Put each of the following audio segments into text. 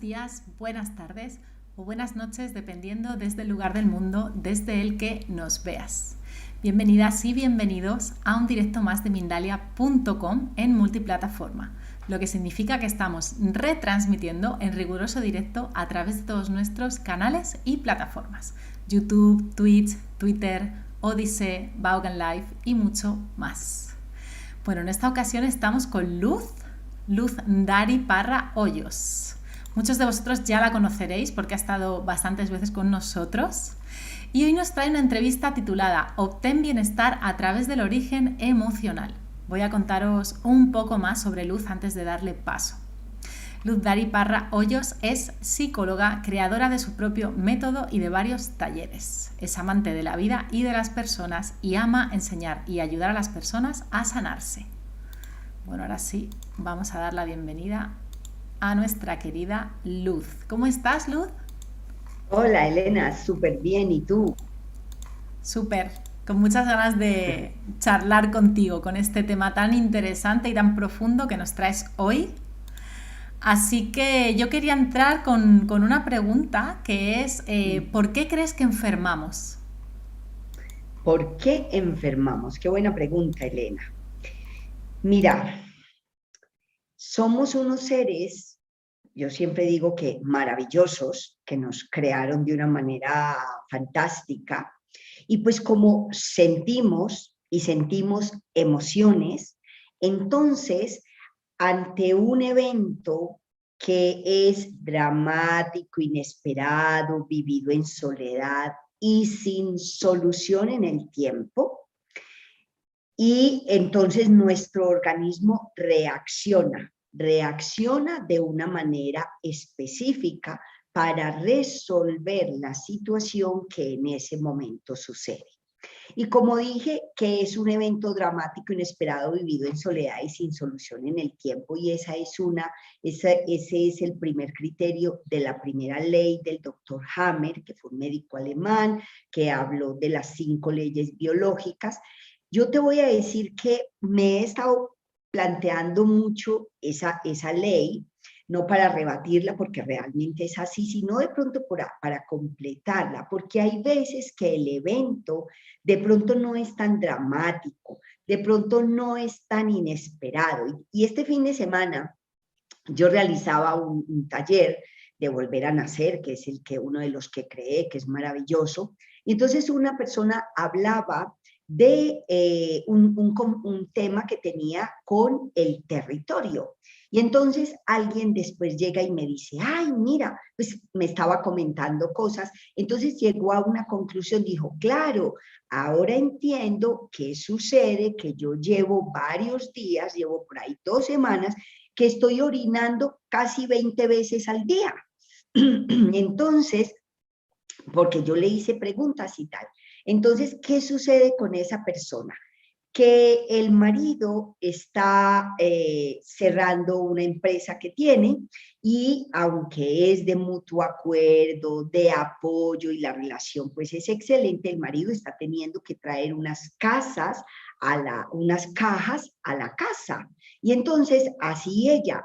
días, buenas tardes o buenas noches, dependiendo desde el lugar del mundo desde el que nos veas. Bienvenidas y bienvenidos a un directo más de Mindalia.com en multiplataforma, lo que significa que estamos retransmitiendo en riguroso directo a través de todos nuestros canales y plataformas: YouTube, Twitch, Twitter, Odyssey, Vaughan Live y mucho más. Bueno, en esta ocasión estamos con Luz Dari Parra Hoyos. Muchos de vosotros ya la conoceréis porque ha estado bastantes veces con nosotros. Y hoy nos trae una entrevista titulada Obtén bienestar a través del origen emocional. Voy a contaros un poco más sobre Luz antes de darle paso. Luz Dari Parra Hoyos es psicóloga, creadora de su propio método y de varios talleres. Es amante de la vida y de las personas y ama enseñar y ayudar a las personas a sanarse. Bueno, ahora sí, vamos a dar la bienvenida a nuestra querida Luz. ¿Cómo estás, Luz? Hola Elena, súper bien. ¿Y tú? Súper, con muchas ganas de charlar contigo con este tema tan interesante y tan profundo que nos traes hoy. Así que yo quería entrar con una pregunta que es, ¿por qué crees que enfermamos? ¿Por qué enfermamos? Qué buena pregunta, Elena. Mira, somos unos seres, yo siempre digo que maravillosos, que nos crearon de una manera fantástica. Y pues como sentimos y sentimos emociones, entonces ante un evento que es dramático, inesperado, vivido en soledad y sin solución en el tiempo, y entonces nuestro organismo reacciona de una manera específica para resolver la situación que en ese momento sucede. Y como dije, que es un evento dramático, inesperado, vivido en soledad y sin solución en el tiempo, y ese es el primer criterio de la primera ley del doctor Hammer, que fue un médico alemán, que habló de las 5 leyes biológicas. Yo te voy a decir que me he estado planteando mucho esa ley, no para rebatirla porque realmente es así, sino de pronto para completarla, porque hay veces que el evento de pronto no es tan dramático, de pronto no es tan inesperado. Y este fin de semana yo realizaba un taller de volver a nacer, que es el que uno de los que creé, que es maravilloso. Y entonces una persona hablaba de un tema que tenía con el territorio. Y entonces alguien después llega y me dice, ay, mira, pues me estaba comentando cosas. Entonces llegó a una conclusión, dijo, claro, ahora entiendo qué sucede, que yo llevo varios días, llevo por ahí 2 semanas, que estoy orinando casi 20 veces al día. Entonces, porque yo le hice preguntas y tal. Entonces, ¿qué sucede con esa persona? Que el marido está cerrando una empresa que tiene, y aunque es de mutuo acuerdo, de apoyo y la relación pues es excelente, el marido está teniendo que traer unas cajas a la casa. Y entonces así ella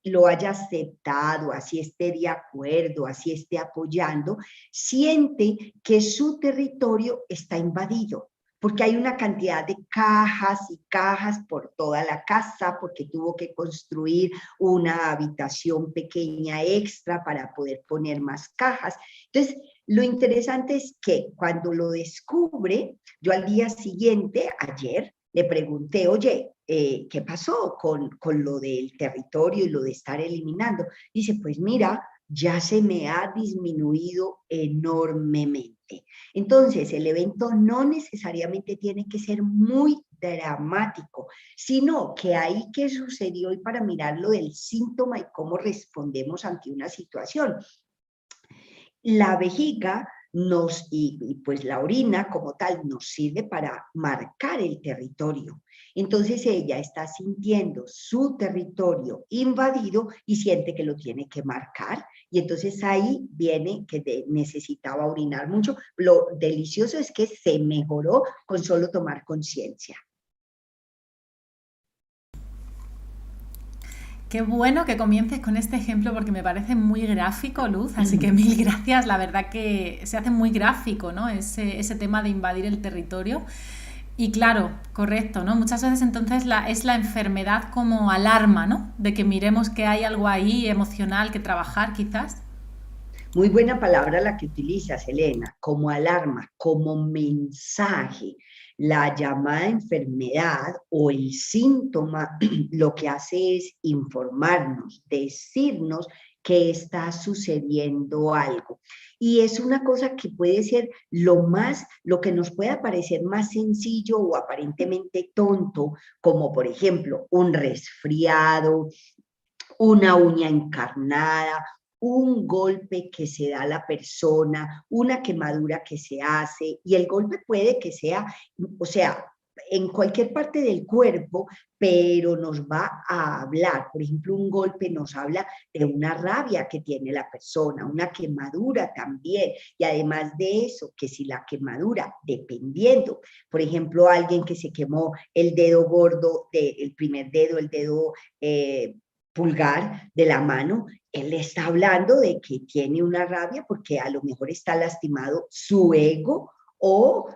lo haya aceptado, así esté de acuerdo, así esté apoyando, siente que su territorio está invadido porque hay una cantidad de cajas y cajas por toda la casa, porque tuvo que construir una habitación pequeña extra para poder poner más cajas. Entonces, lo interesante es que cuando lo descubre, yo al día siguiente, ayer, le pregunté, oye, ¿qué pasó con lo del territorio y lo de estar eliminando? Dice, pues mira, ya se me ha disminuido enormemente. Entonces, el evento no necesariamente tiene que ser muy dramático, sino que ahí qué sucedió y para mirar lo del síntoma y cómo respondemos ante una situación. La vejiga pues la orina como tal nos sirve para marcar el territorio. Entonces ella está sintiendo su territorio invadido y siente que lo tiene que marcar. Y entonces ahí viene que necesitaba orinar mucho. Lo delicioso es que se mejoró con solo tomar conciencia. Qué bueno que comiences con este ejemplo porque me parece muy gráfico, Luz, así que mil gracias. La verdad que se hace muy gráfico, ¿no? Ese tema de invadir el territorio. Y claro, correcto, ¿no? Muchas veces entonces es la enfermedad como alarma, ¿no? De que miremos que hay algo ahí emocional que trabajar, quizás. Muy buena palabra la que utilizas, Elena, como alarma, como mensaje. La llamada enfermedad o el síntoma lo que hace es informarnos, decirnos que está sucediendo algo. Y es una cosa que puede ser lo que nos pueda parecer más sencillo o aparentemente tonto, como por ejemplo un resfriado, una uña encarnada, un golpe que se da a la persona, una quemadura que se hace, y el golpe puede que sea, o sea, en cualquier parte del cuerpo, pero nos va a hablar. Por ejemplo, un golpe nos habla de una rabia que tiene la persona, una quemadura también, y además de eso, que si la quemadura, dependiendo, por ejemplo, alguien que se quemó el dedo gordo, el primer dedo, el dedo pulgar de la mano, él está hablando de que tiene una rabia porque a lo mejor está lastimado su ego o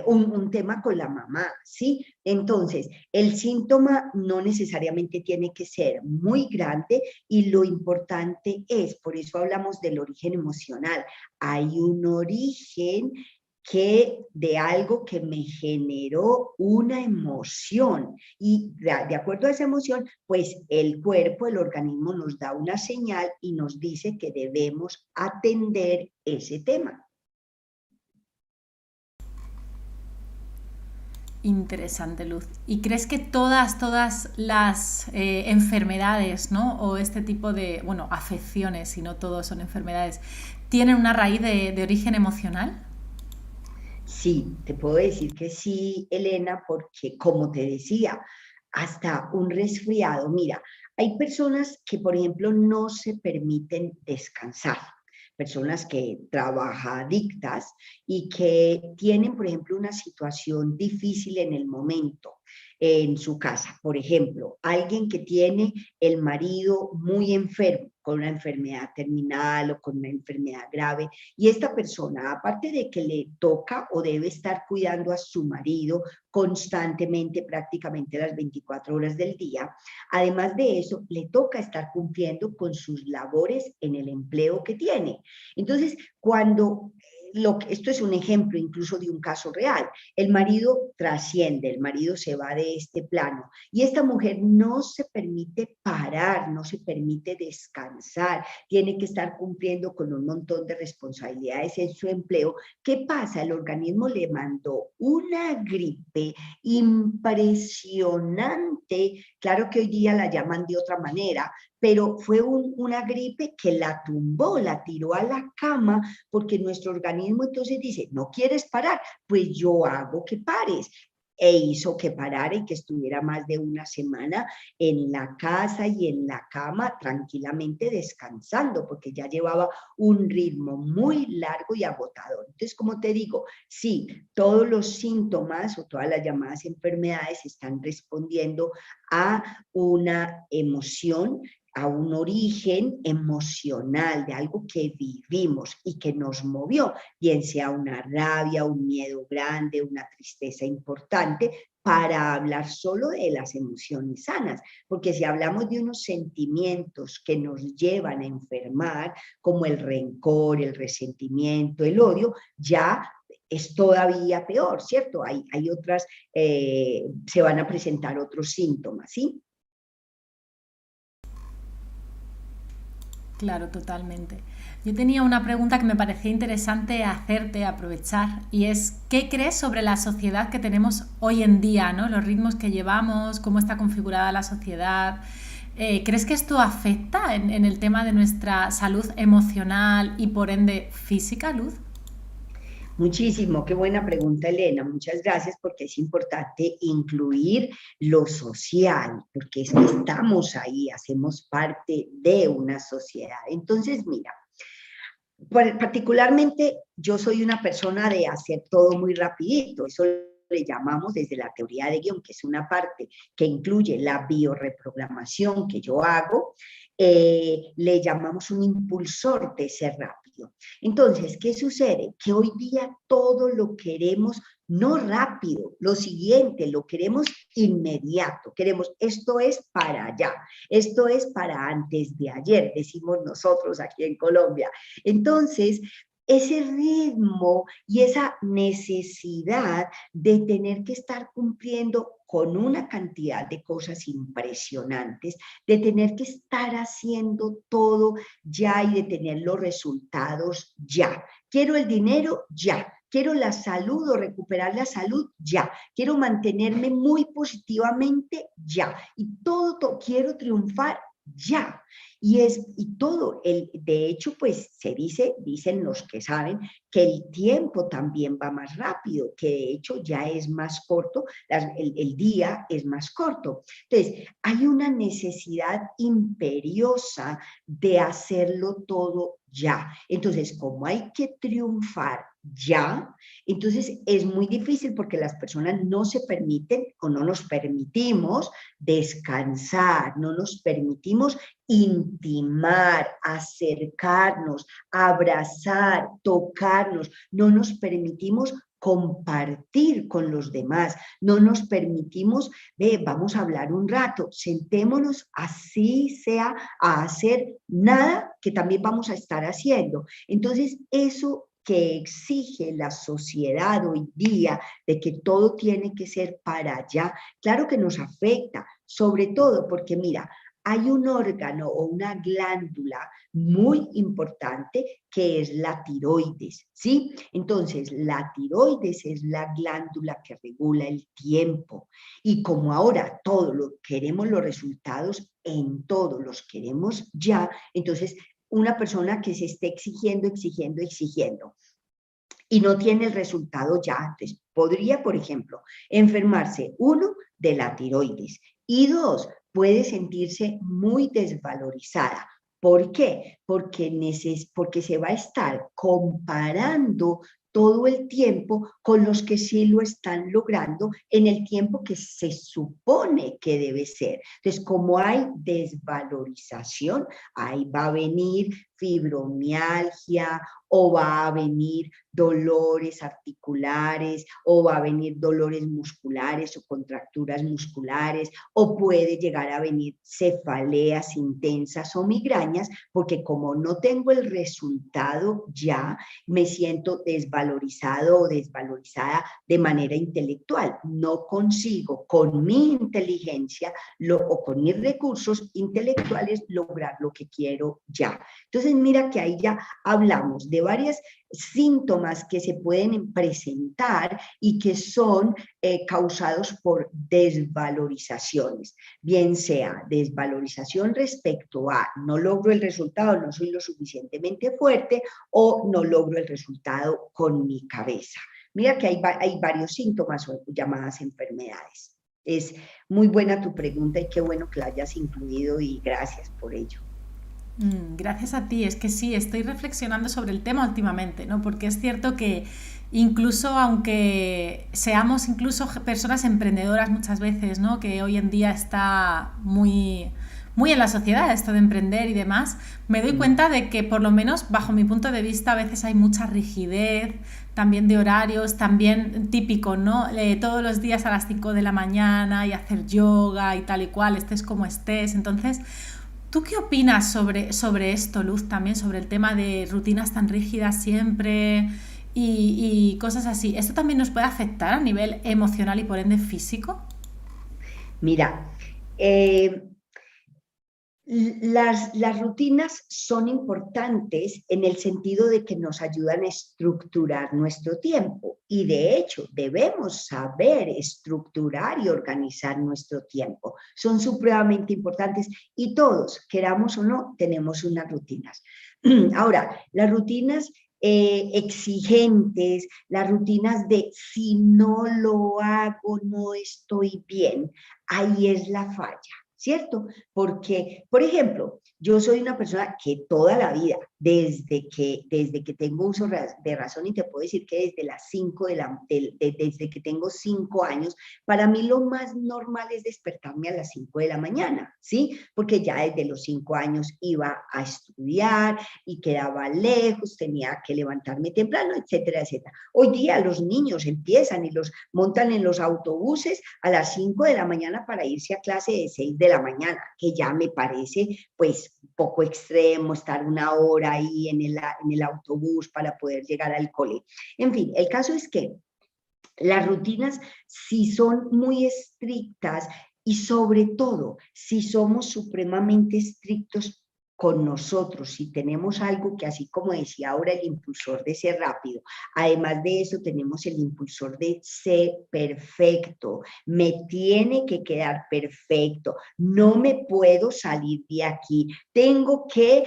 un tema con la mamá, ¿sí? Entonces, el síntoma no necesariamente tiene que ser muy grande y lo importante es, por eso hablamos del origen emocional, hay un origen que de algo que me generó una emoción y de acuerdo a esa emoción, pues el cuerpo, el organismo nos da una señal y nos dice que debemos atender ese tema. Interesante, Luz. ¿Y crees que todas las enfermedades, ¿no? O este tipo de, bueno, afecciones, si no todos son enfermedades, tienen una raíz de origen emocional? Sí, te puedo decir que sí, Elena, porque como te decía, hasta un resfriado, mira, hay personas que, por ejemplo, no se permiten descansar, personas que trabajadictas y que tienen, por ejemplo, una situación difícil en el momento en su casa. Por ejemplo, alguien que tiene el marido muy enfermo, con una enfermedad terminal o con una enfermedad grave, y esta persona, aparte de que le toca o debe estar cuidando a su marido constantemente, prácticamente las 24 horas del día, además de eso, le toca estar cumpliendo con sus labores en el empleo que tiene. Entonces, esto es un ejemplo incluso de un caso real, el marido trasciende, el marido se va de este plano y esta mujer no se permite parar, no se permite descansar, tiene que estar cumpliendo con un montón de responsabilidades en su empleo. ¿Qué pasa? El organismo le mandó una gripe impresionante, claro que hoy día la llaman de otra manera, pero fue una gripe que la tumbó, la tiró a la cama, porque nuestro organismo entonces dice, no quieres parar, pues yo hago que pares. E hizo que parara y que estuviera más de una semana en la casa y en la cama tranquilamente descansando, porque ya llevaba un ritmo muy largo y agotador. Entonces, como te digo, sí, todos los síntomas o todas las llamadas enfermedades están respondiendo a una emoción, a un origen emocional de algo que vivimos y que nos movió, bien sea una rabia, un miedo grande, una tristeza importante, para hablar solo de las emociones sanas, porque si hablamos de unos sentimientos que nos llevan a enfermar, como el rencor, el resentimiento, el odio, ya es todavía peor, ¿cierto? Hay otras, se van a presentar otros síntomas, ¿sí? Claro, totalmente. Yo tenía una pregunta que me parecía interesante hacerte, aprovechar, y es, ¿qué crees sobre la sociedad que tenemos hoy en día, ¿no? Los ritmos que llevamos, cómo está configurada la sociedad. ¿Crees que esto afecta en el tema de nuestra salud emocional y por ende física, Luz? Muchísimo, qué buena pregunta, Elena. Muchas gracias porque es importante incluir lo social, porque es que estamos ahí, hacemos parte de una sociedad. Entonces, mira, particularmente yo soy una persona de hacer todo muy rapidito, eso le llamamos desde la teoría de guión, que es una parte que incluye la biorreprogramación que yo hago, le llamamos un impulsor de ser rápido. Entonces, ¿qué sucede? Que hoy día todo lo queremos no rápido, lo siguiente, lo queremos inmediato, queremos, esto es para allá, esto es para antes de ayer, decimos nosotros aquí en Colombia. Entonces, ese ritmo y esa necesidad de tener que estar cumpliendo con una cantidad de cosas impresionantes, de tener que estar haciendo todo ya y de tener los resultados ya. Quiero el dinero ya. Quiero la salud o recuperar la salud ya. Quiero mantenerme muy positivamente ya. Y todo quiero triunfar ya. Y todo, de hecho, pues dicen los que saben, que el tiempo también va más rápido, que de hecho ya es más corto, el día es más corto. Entonces, hay una necesidad imperiosa de hacerlo todo ya. Entonces, como hay que triunfar ya, entonces es muy difícil porque las personas no se permiten o no nos permitimos descansar, no nos permitimos intimar, acercarnos, abrazar, tocarnos, no nos permitimos compartir con los demás, no nos permitimos, vamos a hablar un rato, sentémonos así sea a hacer nada que también vamos a estar haciendo. Entonces, eso que exige la sociedad hoy día de que todo tiene que ser para allá, claro que nos afecta, sobre todo porque mira, hay un órgano o una glándula muy importante que es la tiroides, ¿sí? Entonces, la tiroides es la glándula que regula el tiempo. Y como ahora queremos los resultados en todo, los queremos ya, entonces una persona que se esté exigiendo, y no tiene el resultado ya antes, podría, por ejemplo, enfermarse, uno, de la tiroides, y dos, puede sentirse muy desvalorizada. ¿Por qué? Porque se va a estar comparando todo el tiempo con los que sí lo están logrando en el tiempo que se supone que debe ser. Entonces, como hay desvalorización, ahí va a venir fibromialgia o va a venir dolores articulares o va a venir dolores musculares o contracturas musculares o puede llegar a venir cefaleas intensas o migrañas porque como no tengo el resultado ya, me siento desvalorizado o desvalorizada de manera intelectual. No consigo con mi inteligencia o con mis recursos intelectuales lograr lo que quiero ya. Entonces, mira que ahí ya hablamos de varios síntomas que se pueden presentar y que son causados por desvalorizaciones, bien sea desvalorización respecto a no logro el resultado, no soy lo suficientemente fuerte o no logro el resultado con mi cabeza. Mira que hay varios síntomas o llamadas enfermedades. Es muy buena tu pregunta y qué bueno que la hayas incluido y gracias por ello. Gracias a ti, es que sí, estoy reflexionando sobre el tema últimamente, ¿no? Porque es cierto que incluso aunque seamos incluso personas emprendedoras muchas veces, ¿no? Que hoy en día está muy en la sociedad esto de emprender y demás, me doy cuenta de que por lo menos bajo mi punto de vista a veces hay mucha rigidez, también de horarios, también típico, ¿no? Todos los días a las 5 de la mañana y hacer yoga y tal y cual, estés como estés, entonces... ¿Tú qué opinas sobre esto, Luz, también sobre el tema de rutinas tan rígidas siempre y cosas así? ¿Esto también nos puede afectar a nivel emocional y por ende físico? Mira, las rutinas son importantes en el sentido de que nos ayudan a estructurar nuestro tiempo y de hecho debemos saber estructurar y organizar nuestro tiempo. Son supremamente importantes y todos, queramos o no, tenemos unas rutinas. Ahora, las rutinas exigentes, las rutinas de si no lo hago no estoy bien, ahí es la falla. ¿cierto? Porque, por ejemplo, yo soy una persona que toda la vida, desde que tengo uso de razón, y te puedo decir que desde las 5 desde que tengo 5 años, para mí lo más normal es despertarme a las 5 de la mañana, ¿sí? Porque ya desde los 5 años iba a estudiar y quedaba lejos, tenía que levantarme temprano, etcétera, etcétera. Hoy día los niños empiezan y los montan en los autobuses a las 5 de la mañana para irse a clase de 6 de la mañana, que ya me parece pues un poco extremo estar una hora ahí en el autobús para poder llegar al cole. En fin, el caso es que las rutinas, si son muy estrictas y sobre todo si somos supremamente estrictos con nosotros, si tenemos algo que, así como decía ahora, el impulsor de ser rápido, además de eso tenemos el impulsor de ser perfecto, me tiene que quedar perfecto, no me puedo salir de aquí, tengo que,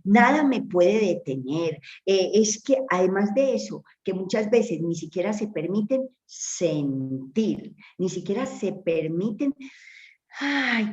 nada me puede detener, es que además de eso, que muchas veces ni siquiera se permiten sentir, ni siquiera se permiten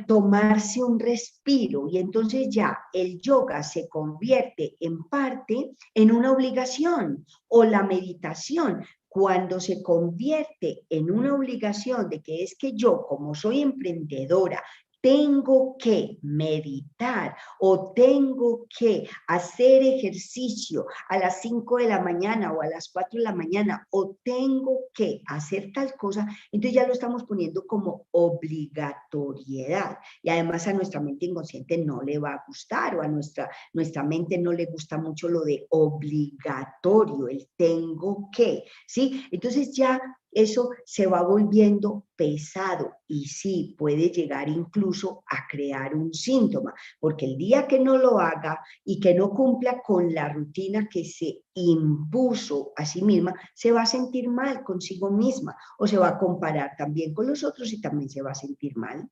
tomarse un respiro, y entonces ya el yoga se convierte en parte en una obligación, o la meditación cuando se convierte en una obligación de que es que yo, como soy emprendedora, tengo que meditar o tengo que hacer ejercicio a las 5 de la mañana o a las 4 de la mañana o tengo que hacer tal cosa, entonces ya lo estamos poniendo como obligatoriedad. Y además a nuestra mente inconsciente no le va a gustar, o a nuestra mente no le gusta mucho lo de obligatorio, el tengo que, ¿sí? Entonces ya eso se va volviendo pesado y sí puede llegar incluso a crear un síntoma, porque el día que no lo haga y que no cumpla con la rutina que se impuso a sí misma, se va a sentir mal consigo misma, o se va a comparar también con los otros y también se va a sentir mal.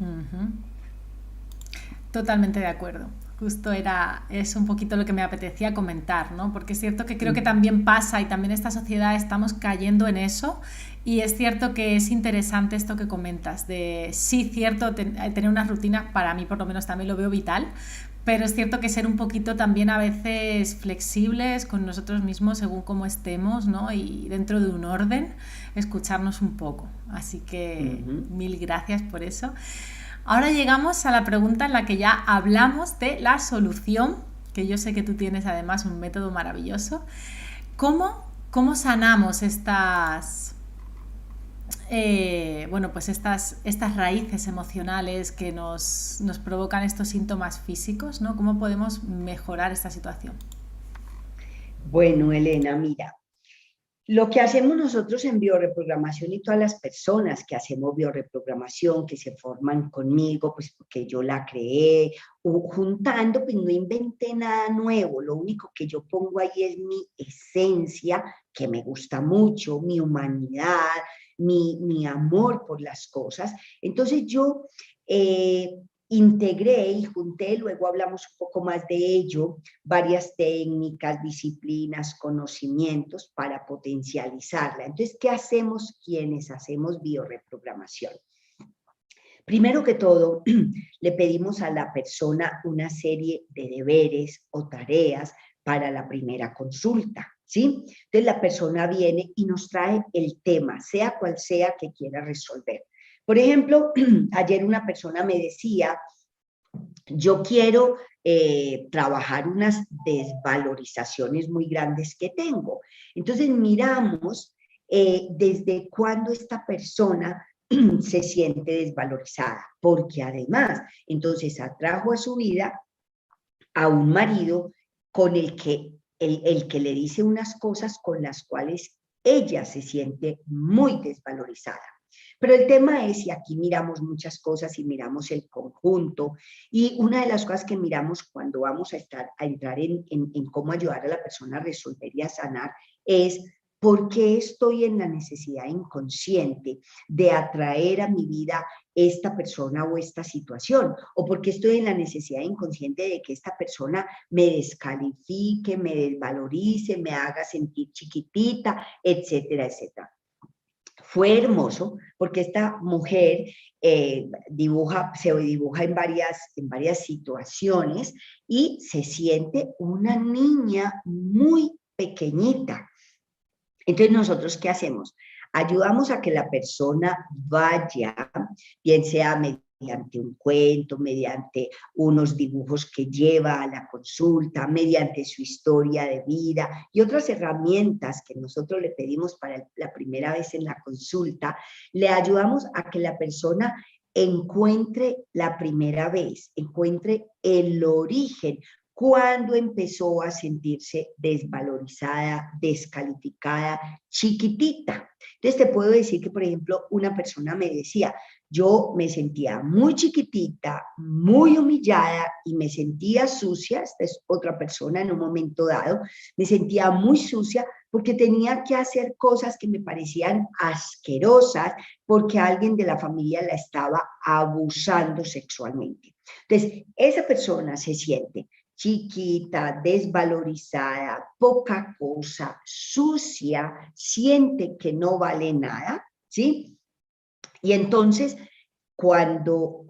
Ujú. Totalmente de acuerdo. Justo es un poquito lo que me apetecía comentar, ¿no? Porque es cierto que creo que también pasa, y también esta sociedad estamos cayendo en eso, y es cierto que es interesante esto que comentas de, sí, cierto, tener una rutina, para mí por lo menos también lo veo vital, pero es cierto que ser un poquito también a veces flexibles con nosotros mismos según cómo estemos, ¿no? Y dentro de un orden, escucharnos un poco. Así que mil gracias por eso. Ahora llegamos a la pregunta en la que ya hablamos de la solución, que yo sé que tú tienes además un método maravilloso. ¿Cómo sanamos bueno, pues estas raíces emocionales que nos provocan estos síntomas físicos, ¿no? ¿Cómo podemos mejorar esta situación? Bueno, Elena, mira, lo que hacemos nosotros en bioreprogramación, y todas las personas que hacemos bioreprogramación, que se forman conmigo, pues porque yo la creé, juntando, pues no inventé nada nuevo, lo único que yo pongo ahí es mi esencia, que me gusta mucho, mi humanidad, mi amor por las cosas. Entonces yo integré y junté, luego hablamos un poco más de ello, varias técnicas, disciplinas, conocimientos para potencializarla. Entonces, ¿qué hacemos quienes hacemos bioreprogramación? Primero que todo, le pedimos a la persona una serie de deberes o tareas para la primera consulta, ¿sí? Entonces, la persona viene y nos trae el tema, sea cual sea que quiera resolver. Por ejemplo, ayer una persona me decía, yo quiero trabajar unas desvalorizaciones muy grandes que tengo. Entonces miramos desde cuándo esta persona se siente desvalorizada, porque además entonces atrajo a su vida a un marido con el que le dice unas cosas con las cuales ella se siente muy desvalorizada. Pero el tema es, y aquí miramos muchas cosas y miramos el conjunto, y una de las cosas que miramos cuando vamos a entrar en cómo ayudar a la persona a resolver y a sanar es por qué estoy en la necesidad inconsciente de atraer a mi vida esta persona o esta situación, o por qué estoy en la necesidad inconsciente de que esta persona me descalifique, me desvalorice, me haga sentir chiquitita, etcétera, etcétera. fue hermoso porque esta mujer se dibuja en varias situaciones y se siente una niña muy pequeñita. Entonces, ¿nosotros qué hacemos? Ayudamos a que la persona vaya, bien sea mediante un cuento, mediante unos dibujos que lleva a la consulta, mediante su historia de vida y otras herramientas que nosotros le pedimos para la primera vez en la consulta, le ayudamos a que la persona encuentre la primera vez, encuentre el origen, cuando empezó a sentirse desvalorizada, descalificada, chiquitita. Entonces te puedo decir que, por ejemplo, una persona me decía, yo me sentía muy chiquitita, muy humillada y me sentía sucia, esta es otra persona en un momento dado, me sentía muy sucia porque tenía que hacer cosas que me parecían asquerosas porque alguien de la familia la estaba abusando sexualmente. Entonces, esa persona se siente chiquita, desvalorizada, poca cosa, sucia, siente que no vale nada, ¿sí? Y entonces, cuando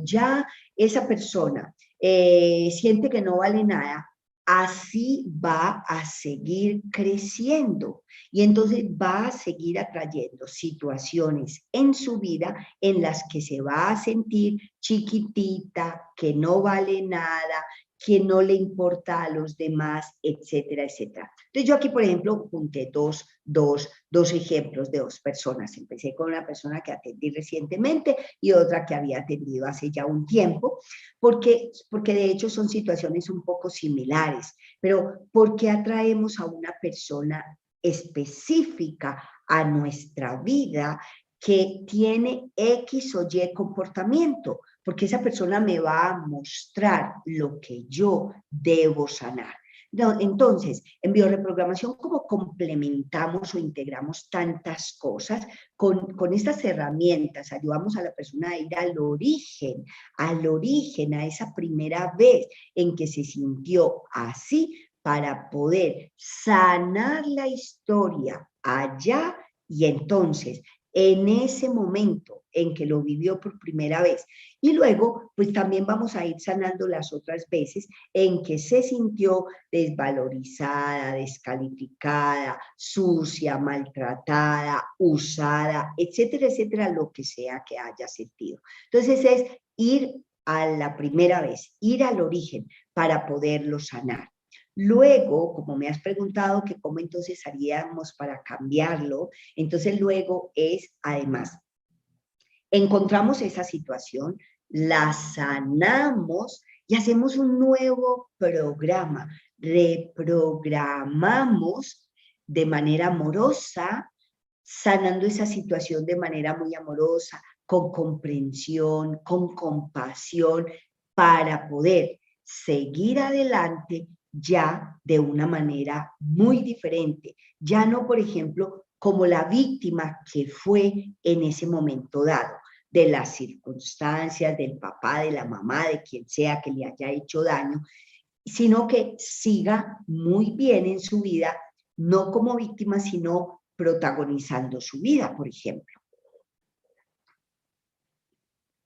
ya esa persona siente que no vale nada, así va a seguir creciendo y entonces va a seguir atrayendo situaciones en su vida en las que se va a sentir chiquitita, que no vale nada, que no le importa a los demás, etcétera, etcétera. Entonces yo aquí, por ejemplo, junté dos ejemplos de dos personas. Empecé con una persona que atendí recientemente y otra que había atendido hace ya un tiempo, porque de hecho son situaciones un poco similares, pero ¿por qué atraemos a una persona específica a nuestra vida que tiene X o Y comportamiento? Porque esa persona me va a mostrar lo que yo debo sanar. No, entonces, en bioreprogramación, ¿cómo complementamos o integramos tantas cosas? Con estas herramientas ayudamos a la persona a ir al origen, a esa primera vez en que se sintió así, para poder sanar la historia allá y entonces en ese momento en que lo vivió por primera vez. Y luego, pues también vamos a ir sanando las otras veces en que se sintió desvalorizada, descalificada, sucia, maltratada, usada, etcétera, etcétera, lo que sea que haya sentido. Entonces es ir a la primera vez, ir al origen para poderlo sanar. Luego, como me has preguntado que cómo entonces haríamos para cambiarlo, entonces luego es, además, encontramos esa situación, la sanamos y hacemos un nuevo programa. Reprogramamos de manera amorosa, sanando esa situación de manera muy amorosa, con comprensión, con compasión, para poder seguir adelante ya de una manera muy diferente. Ya no, por ejemplo, como la víctima que fue en ese momento dado, de las circunstancias, del papá, de la mamá, de quien sea que le haya hecho daño, sino que siga muy bien en su vida, no como víctima, sino protagonizando su vida, por ejemplo.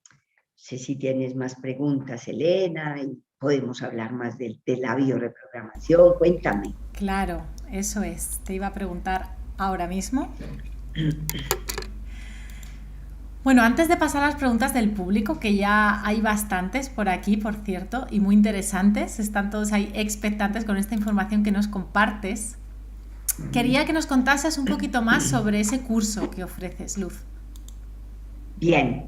No sé si tienes más preguntas, Elena, y podemos hablar más de la bioreprogramación. Cuéntame. Claro, eso es. Te iba a preguntar ahora mismo. Bueno, antes de pasar a las preguntas del público, que ya hay bastantes por aquí, por cierto, y muy interesantes, están todos ahí expectantes con esta información que nos compartes, quería que nos contases un poquito más sobre ese curso que ofreces, Luz. Bien,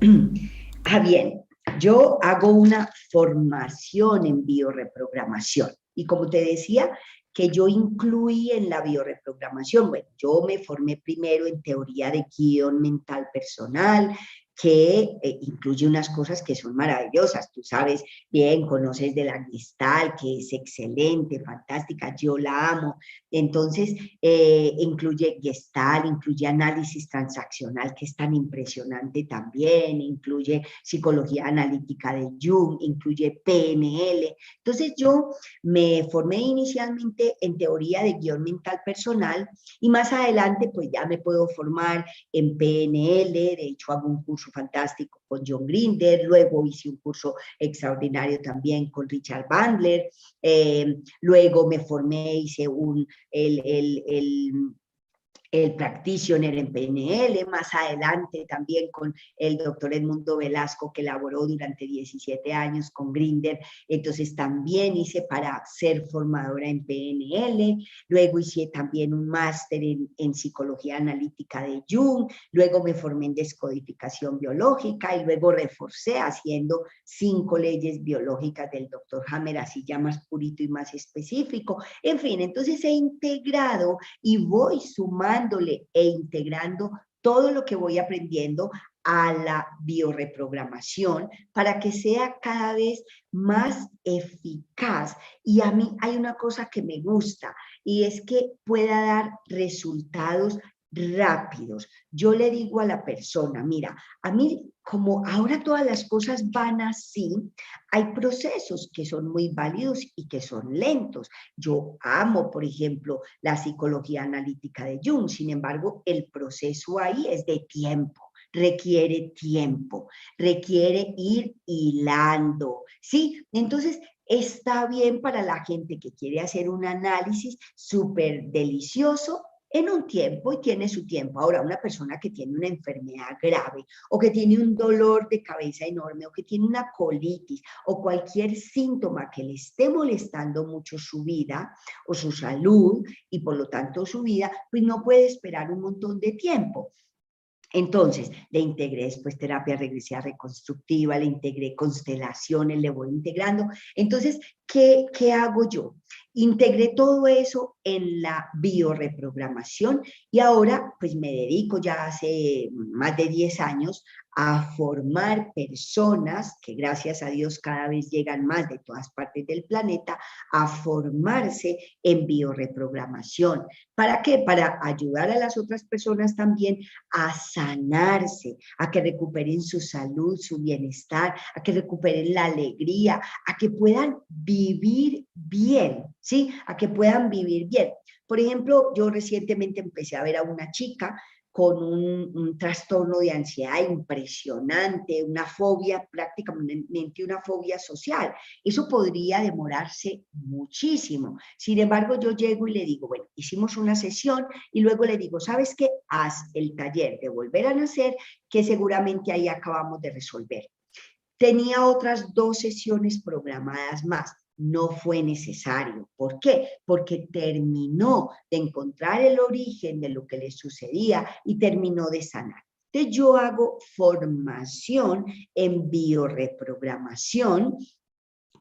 bien, yo hago una formación en bioreprogramación y como te decía, que yo incluí en la bioreprogramación. Bueno, yo me formé primero en teoría de guión mental personal, que incluye unas cosas que son maravillosas. Tú sabes bien, conoces de la Gestalt, que es excelente, fantástica, yo la amo. Entonces, incluye Gestalt, incluye análisis transaccional, que es tan impresionante también, incluye psicología analítica de Jung, incluye PNL. Entonces, yo me formé inicialmente en teoría de guión mental personal y más adelante, pues ya me puedo formar en PNL. De hecho hago un curso fantástico con John Grinder, luego hice un curso extraordinario también con Richard Bandler, luego me formé, hice el practitioner en PNL, más adelante también con el doctor Edmundo Velasco, que elaboró durante 17 años con Grinder. Entonces también hice para ser formadora en PNL, luego hice también un máster en psicología analítica de Jung, luego me formé en descodificación biológica y luego reforcé haciendo 5 leyes biológicas del doctor Hammer, así ya más purito y más específico. En fin, entonces he integrado y voy sumando e integrando todo lo que voy aprendiendo a la bioreprogramación para que sea cada vez más eficaz. Y a mí hay una cosa que me gusta y es que pueda dar resultados rápidos. Yo le digo a la persona, mira, a mí como ahora todas las cosas van así, hay procesos que son muy válidos y que son lentos. Yo amo, por ejemplo, la psicología analítica de Jung, sin embargo, el proceso ahí es de tiempo. Tiempo, requiere ir hilando, ¿sí? Entonces, está bien para la gente que quiere hacer un análisis súper delicioso en un tiempo y tiene su tiempo. Ahora, una persona que tiene una enfermedad grave o que tiene un dolor de cabeza enorme o que tiene una colitis o cualquier síntoma que le esté molestando mucho su vida o su salud y por lo tanto su vida, pues no puede esperar un montón de tiempo. Entonces, le integré después terapia regresiva reconstructiva, le integré constelaciones, le voy integrando. Entonces, ¿qué hago yo? Integré todo eso en la bioreprogramación y ahora pues me dedico ya hace más de 10 años a formar personas, que gracias a Dios cada vez llegan más de todas partes del planeta, a formarse en bioreprogramación. ¿Para qué? Para ayudar a las otras personas también a sanarse, a que recuperen su salud, su bienestar, a que recuperen la alegría, a que puedan vivir bien, ¿sí? A que puedan vivir bien. Por ejemplo, yo recientemente empecé a ver a una chica con un trastorno de ansiedad impresionante, una fobia, prácticamente una fobia social. Eso podría demorarse muchísimo. Sin embargo, yo llego y le digo, bueno, hicimos una sesión y luego le digo, ¿sabes qué? Haz el taller de volver a nacer, que seguramente ahí acabamos de resolver. Tenía otras 2 sesiones programadas más. No fue necesario. ¿Por qué? Porque terminó de encontrar el origen de lo que le sucedía y terminó de sanar. Entonces yo hago formación en bioreprogramación,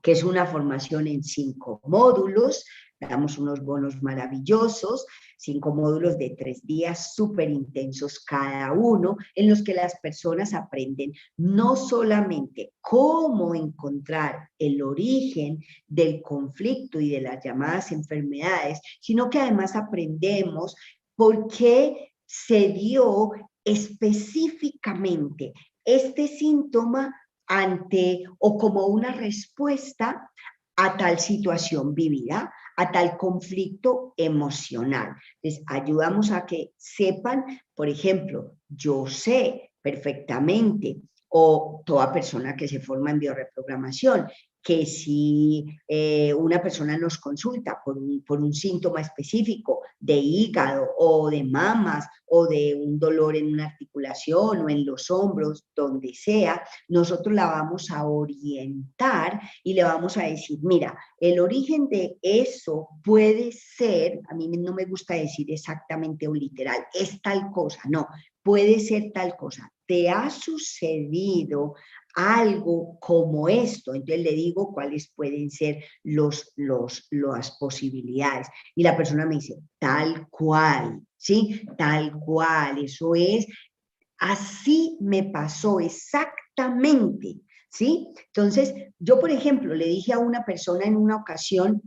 que es una formación en 5 módulos, damos unos bonos maravillosos, 5 módulos de 3 días súper intensos cada uno, en los que las personas aprenden no solamente cómo encontrar el origen del conflicto y de las llamadas enfermedades, sino que además aprendemos por qué se dio específicamente este síntoma ante o como una respuesta a tal situación vivida, a tal conflicto emocional. Les ayudamos a que sepan, por ejemplo, yo sé perfectamente, o toda persona que se forma en bioreprogramación, que si una persona nos consulta por un síntoma específico de hígado o de mamas o de un dolor en una articulación o en los hombros, donde sea, nosotros la vamos a orientar y le vamos a decir, mira, el origen de eso puede ser, a mí no me gusta decir exactamente o literal, es tal cosa, no, puede ser tal cosa. ¿Te ha sucedido algo como esto? Entonces le digo cuáles pueden ser las posibilidades. Y la persona me dice, tal cual, ¿sí? Tal cual, eso es Así me pasó exactamente, ¿sí? Entonces, yo, por ejemplo, le dije a una persona en una ocasión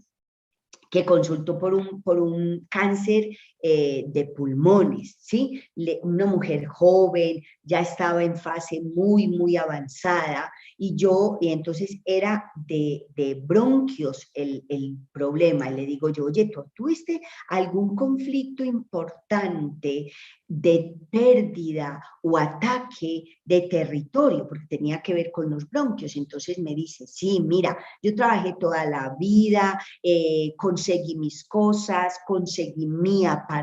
que consultó por un cáncer de pulmones, ¿sí? Una mujer joven, ya estaba en fase muy, muy avanzada, y entonces era de bronquios el problema, y le digo yo, oye, ¿tú tuviste algún conflicto importante de pérdida o ataque de territorio? Porque tenía que ver con los bronquios. Entonces me dice, sí, mira, yo trabajé toda la vida, conseguí mis cosas, conseguí mi apartamento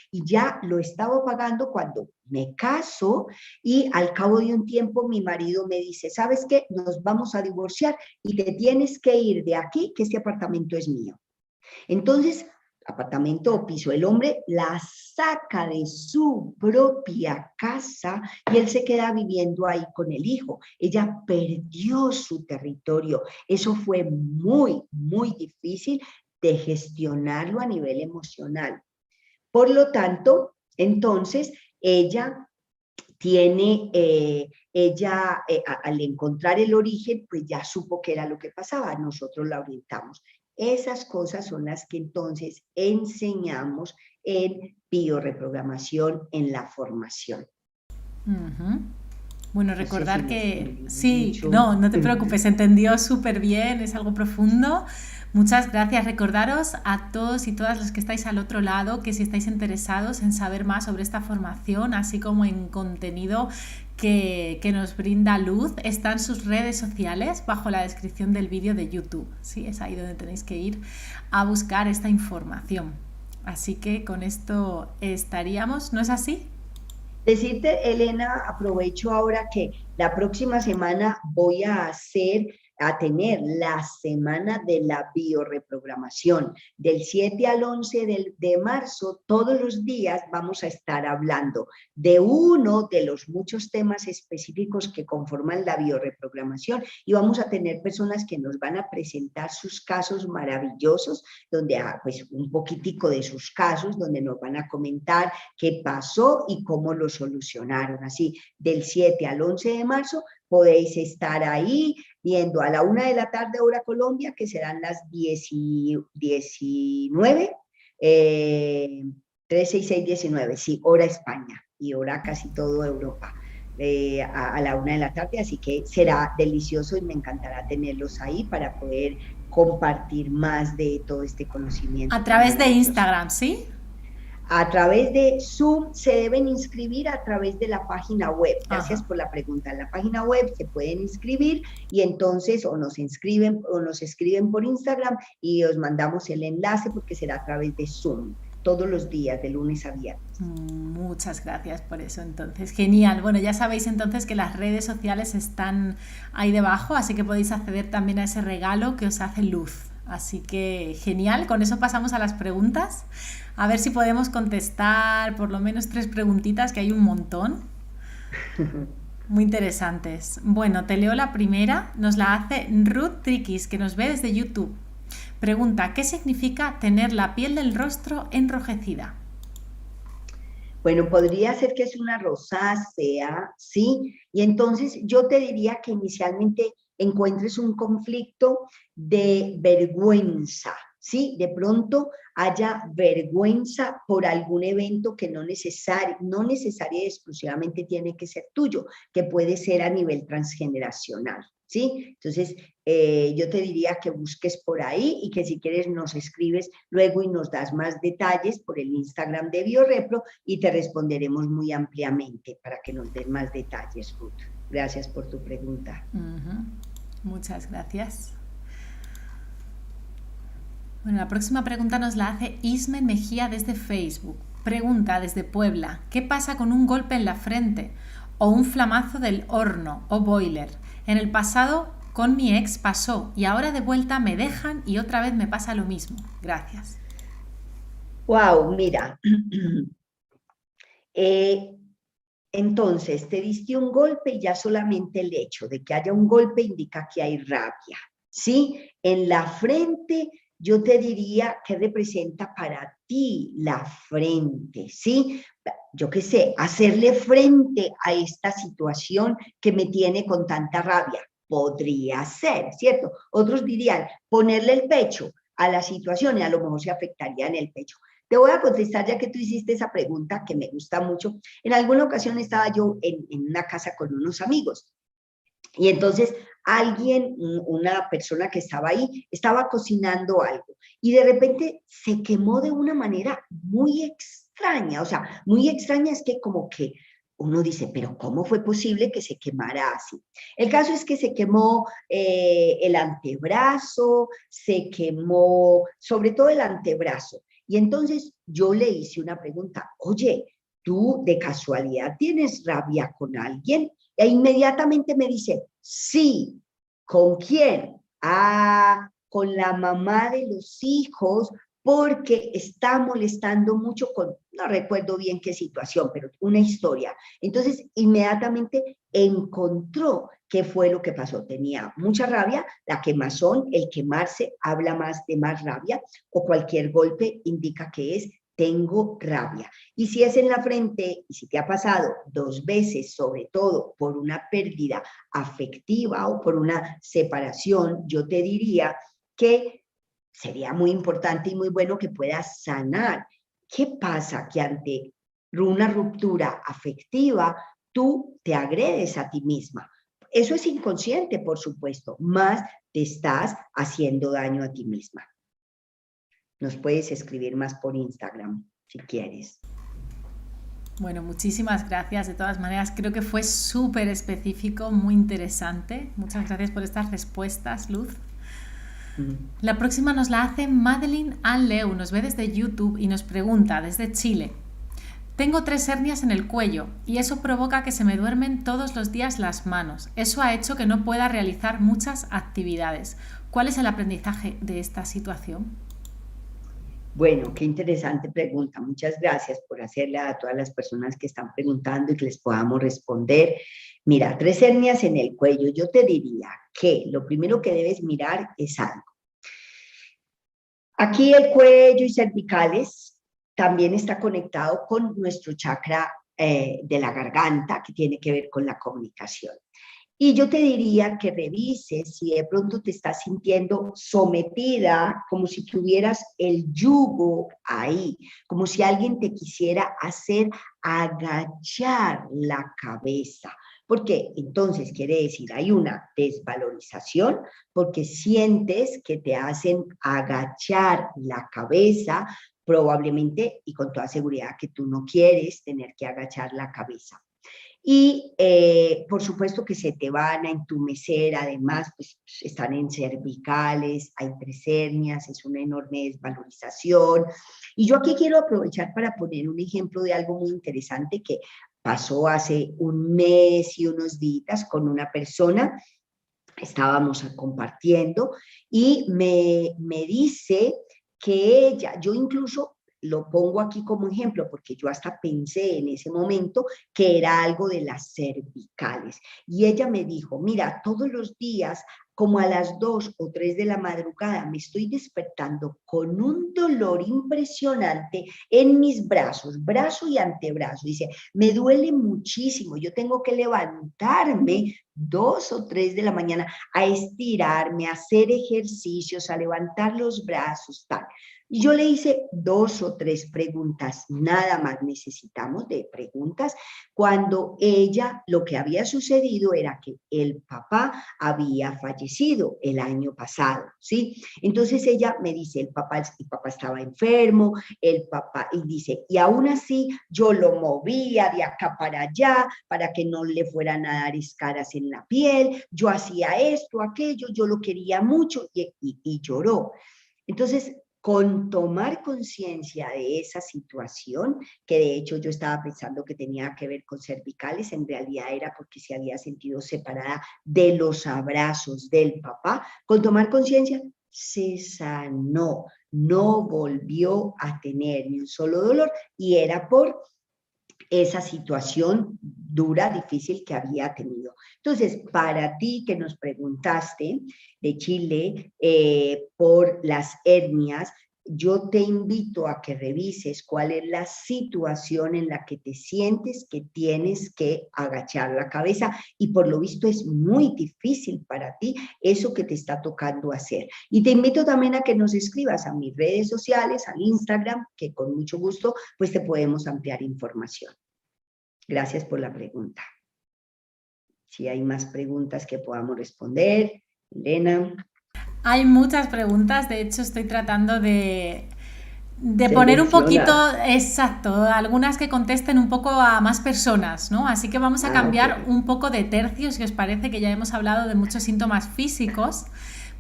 y ya lo estaba pagando cuando me caso, y al cabo de un tiempo mi marido me dice, ¿sabes qué? Nos vamos a divorciar y te tienes que ir de aquí, que este apartamento es mío. Entonces, apartamento o piso, el hombre la saca de su propia casa y él se queda viviendo ahí con el hijo. Ella perdió su territorio. Eso fue muy, muy difícil de gestionarlo a nivel emocional. Por lo tanto, entonces, ella tiene, al encontrar el origen, pues ya supo qué era lo que pasaba, nosotros la orientamos. Esas cosas son las que entonces enseñamos en bioreprogramación, en la formación. Bueno, No sé si recordar me que extendí sí, mucho. no, no te preocupes, se entendió súper bien, es algo profundo. Muchas gracias. Recordaros a todos y todas los que estáis al otro lado que si estáis interesados en saber más sobre esta formación, así como en contenido que nos brinda Luz, están sus redes sociales bajo la descripción del vídeo de YouTube. Sí, es ahí donde tenéis que ir a buscar esta información. Así que con esto estaríamos, ¿no es así? Decirte, Elena, aprovecho ahora que la próxima semana voy a tener la semana de la bioreprogramación. Del 7 al 11 de marzo, todos los días vamos a estar hablando de uno de los muchos temas específicos que conforman la bioreprogramación, y vamos a tener personas que nos van a presentar sus casos maravillosos, donde pues un poquitico de sus casos, donde nos van a comentar qué pasó y cómo lo solucionaron. Así, del 7 al 11 de marzo podéis estar ahí viendo a la 1 de la tarde hora Colombia, que serán las 19, 13 y 6, 19, sí, hora España y hora casi todo Europa. A la 1 de la tarde, así que será delicioso y me encantará tenerlos ahí para poder compartir más de todo este conocimiento A tan través de maravilloso. Instagram, ¿sí? A través de Zoom se deben inscribir a través de la página web. Gracias Ajá. por la pregunta. En la página web se pueden inscribir y entonces o nos inscriben o nos escriben por Instagram y os mandamos el enlace, porque será a través de Zoom todos los días, de lunes a viernes. Muchas gracias por eso, entonces. Genial. Bueno, ya sabéis entonces que las redes sociales están ahí debajo, así que podéis acceder también a ese regalo que os hace Luz. Así que genial, con eso pasamos a las preguntas. A ver si podemos contestar por lo menos 3 preguntitas, que hay un montón. Muy interesantes. Bueno, te leo la primera. Nos la hace Ruth Triquis, que nos ve desde YouTube. Pregunta, ¿qué significa tener la piel del rostro enrojecida? Bueno, podría ser que es una rosácea, ¿sí? Y entonces yo te diría que inicialmente encuentres un conflicto de vergüenza, ¿sí? De pronto haya vergüenza por algún evento que no necesaria y exclusivamente tiene que ser tuyo, que puede ser a nivel transgeneracional, ¿sí? Entonces, yo te diría que busques por ahí y que si quieres nos escribes luego y nos das más detalles por el Instagram de BioRepro y te responderemos muy ampliamente para que nos den más detalles, Ruth. Gracias por tu pregunta. Muchas gracias. Bueno, la próxima pregunta nos la hace Ismen Mejía desde Facebook. Pregunta desde Puebla, ¿qué pasa con un golpe en la frente o un flamazo del horno o boiler? En el pasado con mi ex pasó y ahora de vuelta me dejan y otra vez me pasa lo mismo. Gracias. Wow, mira. Entonces, te diste un golpe y ya solamente el hecho de que haya un golpe indica que hay rabia, ¿sí? En la frente yo te diría que representa para ti la frente, ¿sí? Yo qué sé, hacerle frente a esta situación que me tiene con tanta rabia. Podría ser, ¿cierto? Otros dirían ponerle el pecho a la situación y a lo mejor se afectaría en el pecho. Te voy a contestar ya que tú hiciste esa pregunta que me gusta mucho. En alguna ocasión estaba yo en una casa con unos amigos y entonces alguien, una persona que estaba ahí, estaba cocinando algo y de repente se quemó de una manera muy extraña. O sea, muy extraña es que como que uno dice, pero ¿cómo fue posible que se quemara así? El caso es que se quemó el antebrazo, se quemó sobre todo el antebrazo. Y entonces yo le hice una pregunta, oye, ¿tú de casualidad tienes rabia con alguien? E inmediatamente me dice, sí, ¿con quién? Ah, con la mamá de los hijos, porque está molestando mucho con, no recuerdo bien qué situación, pero una historia. Entonces, inmediatamente encontró qué fue lo que pasó. Tenía mucha rabia, la quemazón, el quemarse, habla más de más rabia, o cualquier golpe indica que es tengo rabia. Y si es en la frente, y si te ha pasado 2 veces, sobre todo por una pérdida afectiva o por una separación, yo te diría que sería muy importante y muy bueno que puedas sanar. ¿Qué pasa? Que ante una ruptura afectiva, tú te agredes a ti misma. Eso es inconsciente, por supuesto, más te estás haciendo daño a ti misma. Nos puedes escribir más por Instagram, si quieres. Bueno, muchísimas gracias. De todas maneras, creo que fue súper específico, muy interesante. Muchas gracias por estas respuestas, Luz. La próxima nos la hace Madeline Anleu, nos ve desde YouTube y nos pregunta desde Chile. Tengo 3 hernias en el cuello y eso provoca que se me duermen todos los días las manos. Eso ha hecho que no pueda realizar muchas actividades. ¿Cuál es el aprendizaje de esta situación? Bueno, qué interesante pregunta. Muchas gracias por hacerla a todas las personas que están preguntando y que les podamos responder. Mira, 3 hernias en el cuello. Yo te diría que lo primero que debes mirar es algo. Aquí el cuello y cervicales también está conectado con nuestro chakra de la garganta, que tiene que ver con la comunicación. Y yo te diría que revises si de pronto te estás sintiendo sometida, como si tuvieras el yugo ahí, como si alguien te quisiera hacer agachar la cabeza. Porque entonces quiere decir, hay una desvalorización, porque sientes que te hacen agachar la cabeza, probablemente y con toda seguridad que tú no quieres tener que agachar la cabeza. Y por supuesto que se te van a entumecer, además, pues están en cervicales, hay 3 hernias, es una enorme desvalorización. Y yo aquí quiero aprovechar para poner un ejemplo de algo muy interesante que pasó hace un mes y unos días con una persona. Estábamos compartiendo y me dice que ella, yo incluso lo pongo aquí como ejemplo porque yo hasta pensé en ese momento que era algo de las cervicales. Y ella me dijo, mira, todos los días como a las 2 o 3 de la madrugada me estoy despertando con un dolor impresionante en mis brazos, brazo y antebrazo. Dice, me duele muchísimo, yo tengo que levantarme 2 o 3 de la mañana a estirarme, a hacer ejercicios, a levantar los brazos, tal. Y yo le hice 2 o 3 preguntas, nada más necesitamos de preguntas, cuando ella, lo que había sucedido era que el papá había fallecido el año pasado, ¿sí? Entonces ella me dice, el papá estaba enfermo, el papá, y dice, y aún así yo lo movía de acá para allá para que no le fueran a dar escaras en la piel, yo hacía esto, aquello, yo lo quería mucho y lloró. Entonces, con tomar conciencia de esa situación, que de hecho yo estaba pensando que tenía que ver con cervicales, en realidad era porque se había sentido separada de los abrazos del papá, con tomar conciencia se sanó, no volvió a tener ni un solo dolor y era por esa situación dura, difícil que había tenido. Entonces, para ti que nos preguntaste de Chile por las hernias, yo te invito a que revises cuál es la situación en la que te sientes que tienes que agachar la cabeza y por lo visto es muy difícil para ti eso que te está tocando hacer. Y te invito también a que nos escribas a mis redes sociales, al Instagram, que con mucho gusto pues te podemos ampliar información. Gracias por la pregunta. Si hay más preguntas que podamos responder, Elena. Hay muchas preguntas, de hecho estoy tratando de poner un poquito, exacto, algunas que contesten un poco a más personas, ¿no? Así que vamos a cambiar un poco de tercio, si os parece, que ya hemos hablado de muchos síntomas físicos,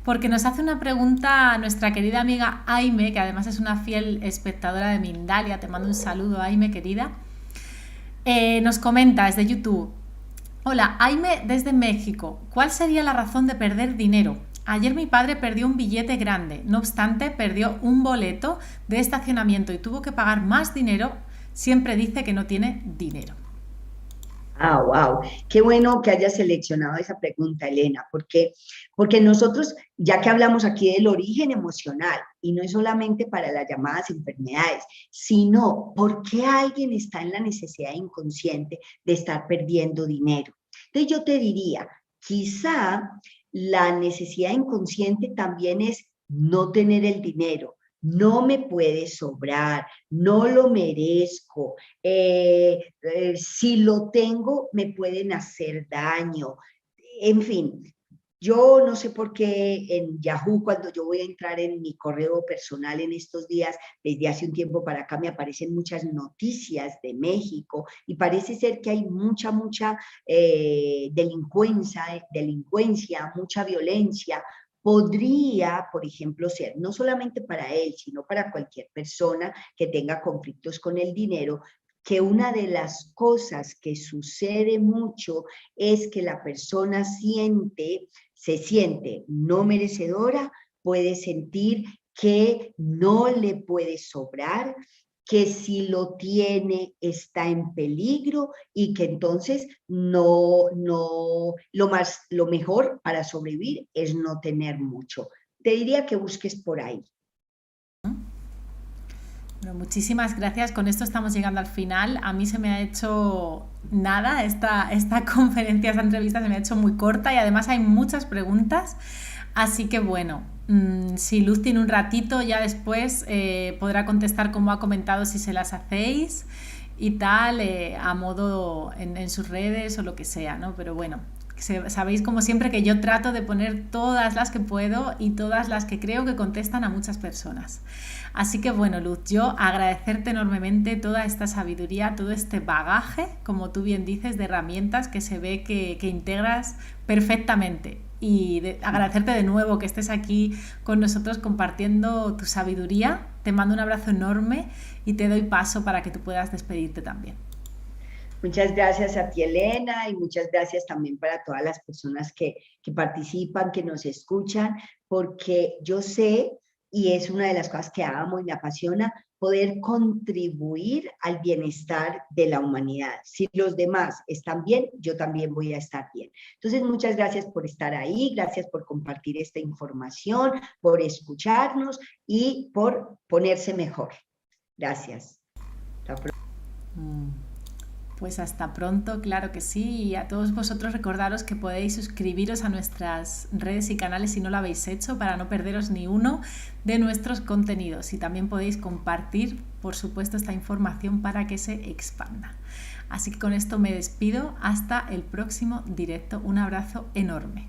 porque nos hace una pregunta nuestra querida amiga Aime, que además es una fiel espectadora de Mindalia. Te mando un saludo, Aime, querida. Nos comenta desde YouTube: hola, Aime desde México. ¿Cuál sería la razón de perder dinero? Ayer mi padre perdió un billete grande, no obstante perdió un boleto de estacionamiento y tuvo que pagar más dinero. Siempre dice que no tiene dinero. Ah, wow. Qué bueno que hayas seleccionado esa pregunta, Elena, porque nosotros, ya que hablamos aquí del origen emocional, y no es solamente para las llamadas enfermedades, sino por qué alguien está en la necesidad inconsciente de estar perdiendo dinero. Entonces yo te diría, quizá la necesidad inconsciente también es no tener el dinero. No me puede sobrar, no lo merezco, si lo tengo me pueden hacer daño, en fin. Yo no sé por qué en Yahoo, cuando yo voy a entrar en mi correo personal en estos días, desde hace un tiempo para acá me aparecen muchas noticias de México y parece ser que hay mucha delincuencia, mucha violencia. Podría, por ejemplo, ser no solamente para él, sino para cualquier persona que tenga conflictos con el dinero, que una de las cosas que sucede mucho es que la persona se siente no merecedora, puede sentir que no le puede sobrar, que si lo tiene está en peligro y que entonces lo mejor para sobrevivir es no tener mucho. Te diría que busques por ahí. Bueno, muchísimas gracias. Con esto estamos llegando al final. A mí se me ha hecho nada esta conferencia, esta entrevista se me ha hecho muy corta y además hay muchas preguntas. Así que bueno, si Luz tiene un ratito, ya después podrá contestar como ha comentado si se las hacéis y tal, a modo en sus redes o lo que sea, ¿no? Pero bueno, sabéis como siempre que yo trato de poner todas las que puedo y todas las que creo que contestan a muchas personas. Así que bueno, Luz, yo agradecerte enormemente toda esta sabiduría, todo este bagaje, como tú bien dices, de herramientas que se ve que integras perfectamente. Y agradecerte de nuevo que estés aquí con nosotros compartiendo tu sabiduría. Te mando un abrazo enorme y te doy paso para que tú puedas despedirte también. Muchas gracias a ti, Elena, y muchas gracias también para todas las personas que participan, que nos escuchan, porque yo sé, y es una de las cosas que amo y me apasiona, poder contribuir al bienestar de la humanidad. Si los demás están bien, yo también voy a estar bien. Entonces, muchas gracias por estar ahí, gracias por compartir esta información, por escucharnos y por ponerse mejor. Gracias. Hasta pronto. Pues hasta pronto, claro que sí, y a todos vosotros recordaros que podéis suscribiros a nuestras redes y canales si no lo habéis hecho para no perderos ni uno de nuestros contenidos y también podéis compartir, por supuesto, esta información para que se expanda. Así que con esto me despido, hasta el próximo directo, un abrazo enorme.